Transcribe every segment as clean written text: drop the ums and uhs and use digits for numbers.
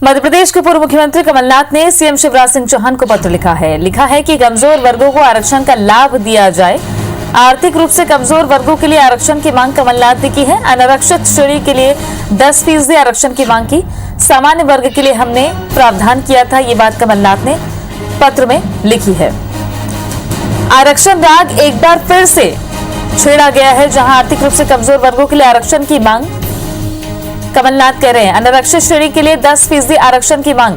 मध्य प्रदेश के पूर्व मुख्यमंत्री कमलनाथ ने सीएम शिवराज सिंह चौहान को पत्र लिखा है कि कमजोर वर्गों को आरक्षण का लाभ दिया जाए। आर्थिक रूप से कमजोर वर्गों के लिए आरक्षण की मांग कमलनाथ ने की है। अनारक्षित श्रेणी के लिए 10% आरक्षण की मांग की। सामान्य वर्ग के लिए हमने प्रावधान किया था, ये बात कमलनाथ ने पत्र में लिखी है। आरक्षण राग एक बार फिर से छेड़ा गया है, जहां आर्थिक रूप से कमजोर वर्गों के लिए आरक्षण की मांग कमलनाथ कह रहे हैं। अनारक्षित श्रेणी के लिए 10% आरक्षण की मांग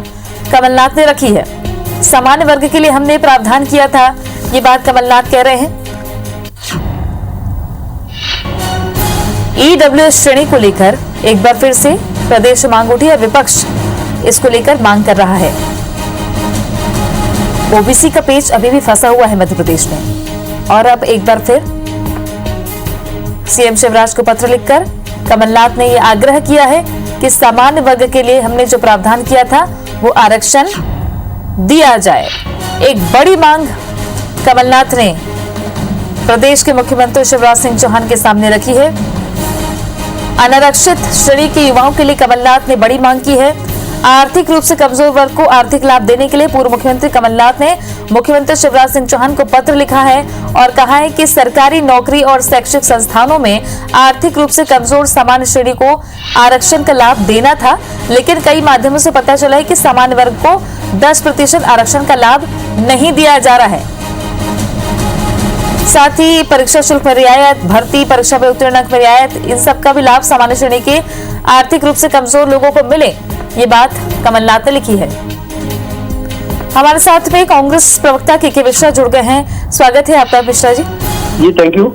कमलनाथ ने रखी है। सामान्य वर्ग के लिए हमने प्रावधान किया था, ये बात कमलनाथ कह रहे हैं। ईडब्ल्यूएस श्रेणी को लेकर एक बार फिर से प्रदेश मांग उठी है। विपक्ष इसको लेकर मांग कर रहा है। ओबीसी का पेच अभी भी फंसा हुआ है मध्य प्रदेश में, और अब एक बार फिर सीएम शिवराज को पत्र लिखकर कमलनाथ ने यह आग्रह किया है कि सामान्य वर्ग के लिए हमने जो प्रावधान किया था वो आरक्षण दिया जाए। एक बड़ी मांग कमलनाथ ने प्रदेश के मुख्यमंत्री शिवराज सिंह चौहान के सामने रखी है। अनारक्षित श्रेणी के युवाओं के लिए कमलनाथ ने बड़ी मांग की है। आर्थिक रूप से कमजोर वर्ग को आर्थिक लाभ देने के लिए पूर्व मुख्यमंत्री कमलनाथ ने मुख्यमंत्री शिवराज सिंह चौहान को पत्र लिखा है और कहा है कि सरकारी नौकरी और शैक्षिक संस्थानों में आर्थिक रूप से कमजोर सामान्य श्रेणी को आरक्षण का लाभ देना था, लेकिन कई माध्यमों से पता चला है कि सामान्य वर्ग को 10% आरक्षण का लाभ नहीं दिया जा रहा है। साथ ही परीक्षा शुल्क में रियायत, भर्ती परीक्षा में उत्तीर्ण अंक में रियायत, इन सब का भी लाभ सामान्य श्रेणी के आर्थिक रूप से कमजोर लोगों को मिले, ये बात कमलनाथ ने लिखी है। हमारे साथ में कांग्रेस प्रवक्ता के मिश्रा जुड़ गए हैं। स्वागत है आपका मिश्रा जी। जी थैंक यू।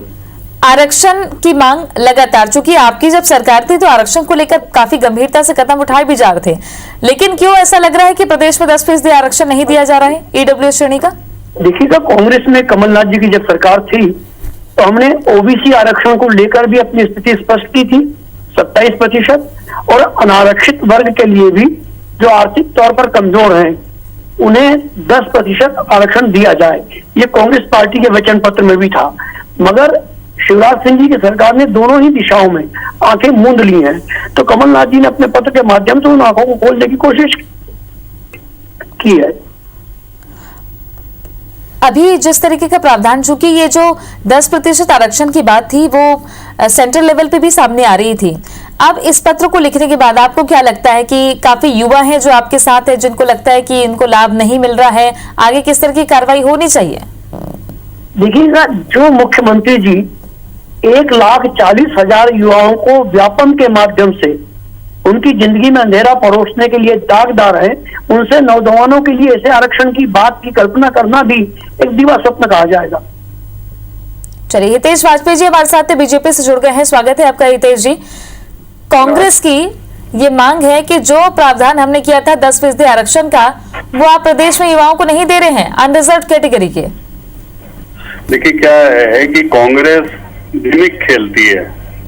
आरक्षण की मांग लगातार, चूंकि आपकी जब सरकार थी तो आरक्षण को लेकर काफी गंभीरता से कदम उठाए भी जा रहे थे, लेकिन क्यों ऐसा लग रहा है कि प्रदेश में 10% आरक्षण नहीं दिया जा रहा है ईडब्ल्यूएस श्रेणी का? देखिएगा, कांग्रेस में कमलनाथ जी की जब सरकार थी तो हमने ओबीसी आरक्षण को लेकर भी अपनी स्थिति स्पष्ट की थी, 27%, और अनारक्षित वर्ग के लिए भी जो आर्थिक तौर पर कमजोर हैं उन्हें 10% आरक्षण दिया जाए। ये कांग्रेस पार्टी के वचन पत्र में भी था, मगर शिवराज सिंह जी की सरकार ने दोनों ही दिशाओं में आंखें मूंद ली हैं। तो कमलनाथ जी ने अपने पत्र के माध्यम से उन आंखों को खोलने की कोशिश की है। अभी जिस तरीके का प्रावधान, चूंकि ये जो 10% आरक्षण की बात थी वो सेंट्रल लेवल पे भी सामने आ रही थी, अब इस पत्र को लिखने के बाद आपको क्या लगता है कि काफी युवा हैं जो आपके साथ है, जिनको लगता है कि इनको लाभ नहीं मिल रहा है, आगे किस तरह की कार्रवाई होनी चाहिए? देखिएगा, जो मुख्यमंत्री जी 1,40,000 युवाओं को व्यापम के माध्यम से उनकी जिंदगी में अंधेरा परोसने के लिए दागदार है, उनसे नौजवानों के लिए ऐसे आरक्षण की बात की कल्पना करना भी एक दिवा स्वप्न कहा जाएगा। चलिए, हितेश वाजपेयी जी हमारे साथ बीजेपी से जुड़ गए हैं। स्वागत है आपका हितेश जी। कांग्रेस की ये मांग है कि जो प्रावधान हमने किया था 10% आरक्षण का, वो आप प्रदेश में युवाओं को नहीं दे रहे हैं, अनरिजर्व कैटेगरी के। देखिए, क्या है कि कांग्रेस गिमिक खेलती है।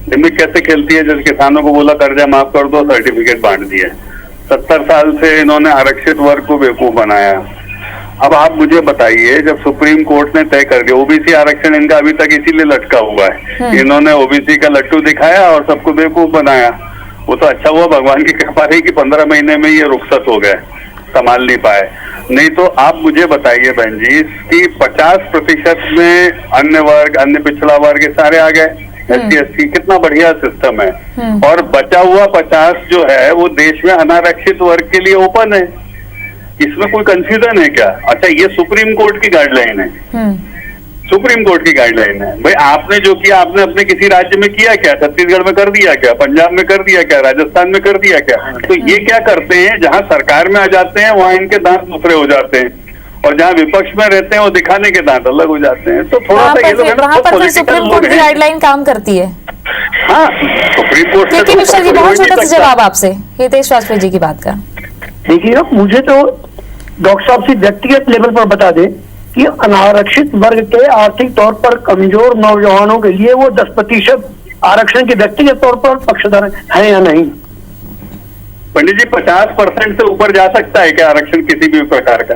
गिमिक कैसे खेलती है? जैसे किसानों को बोला कर्जा माफ कर दो, सर्टिफिकेट बांट दिया। 70 साल से इन्होंने आरक्षित वर्ग को बेवकूफ बनाया। अब आप मुझे बताइए, जब सुप्रीम कोर्ट ने तय कर दिया ओबीसी आरक्षण इनका अभी तक इसीलिए लटका हुआ है, इन्होंने ओबीसी का लट्टू दिखाया और सबको बेवकूफ बनाया। वो तो अच्छा हुआ, भगवान की कृपा रही कि 15 महीने में ये रुखसत हो गए, संभाल नहीं पाए। नहीं तो आप मुझे बताइए बहन जी कि 50% में अन्य वर्ग, अन्य पिछड़ा वर्ग सारे आ गए, SC, कितना बढ़िया सिस्टम है। और बचा हुआ 50 जो है वो देश में अनारक्षित वर्ग के लिए ओपन है। इसमें कोई कंफ्यूजन है क्या? अच्छा, ये सुप्रीम कोर्ट की गाइडलाइन है, सुप्रीम कोर्ट की गाइडलाइन है। भाई आपने जो किया, आपने अपने किसी राज्य में किया क्या? छत्तीसगढ़ में कर दिया क्या? पंजाब में कर दिया क्या? राजस्थान में कर दिया क्या? तो ये क्या करते हैं, जहां सरकार में आ जाते हैं वहां इनके दांत दूसरे हो जाते हैं, और जहां विपक्ष में रहते हैं वो दिखाने के दांत अलग हो जाते हैं। तो थोड़ा सा ये लोग सुप्रीम कोर्ट की गाइडलाइन काम करती है। हाँ, सुप्रीम कोर्ट से मिश्रा जी, बहुत छोटा सा जवाब आपसे हितेश वाजपेयी जी की बात का। देखिए, मुझे तो डॉक्टर साहब से व्यक्तिगत लेवल पर बता दें कि अनारक्षित वर्ग के आर्थिक तौर पर कमजोर नौजवानों के लिए वो 10% आरक्षण के व्यक्तिगत तौर पर पक्षधर है या नहीं? पंडित जी, 50% से ऊपर जा सकता है क्या आरक्षण किसी भी प्रकार का?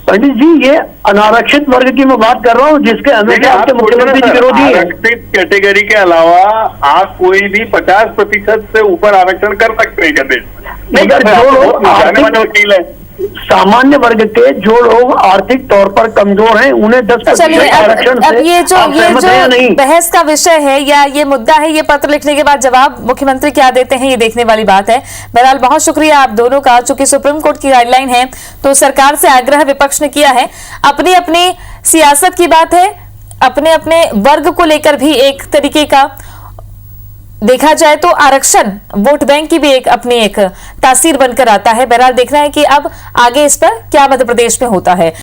पंडित जी, ये अनारक्षित वर्ग की मैं बात कर रहा हूँ, जिसके हमेशा आपके मुख्यमंत्री जी विरोधी हैं। आरक्षित कैटेगरी के अलावा आप कोई भी 50% से ऊपर आरक्षण कर सकते हैं क्या देश में? नहीं, जो लोग जाने माने वकील है, सामान्य वर्ग के जो लोग आर्थिक तौर पर कमजोर हैं, उन्हें 10% चलिए, आरक्षण अब से ये जो आप सहमत हैं या नहीं? बहस का विषय है या ये मुद्दा है, ये पत्र लिखने के बाद जवाब मुख्यमंत्री क्या देते हैं, ये देखने वाली बात है। बहरहाल बहुत शुक्रिया आप दोनों का। चूंकि सुप्रीम कोर्ट की गाइडलाइन है तो सरकार से आग्रह विपक्ष ने किया है। अपनी अपनी सियासत की बात है, अपने अपने वर्ग को लेकर भी एक तरीके का देखा जाए तो आरक्षण वोट बैंक की भी अपनी एक तासीर बनकर आता है। बहरहाल देखना है कि अब आगे इस पर क्या मध्य प्रदेश में होता है।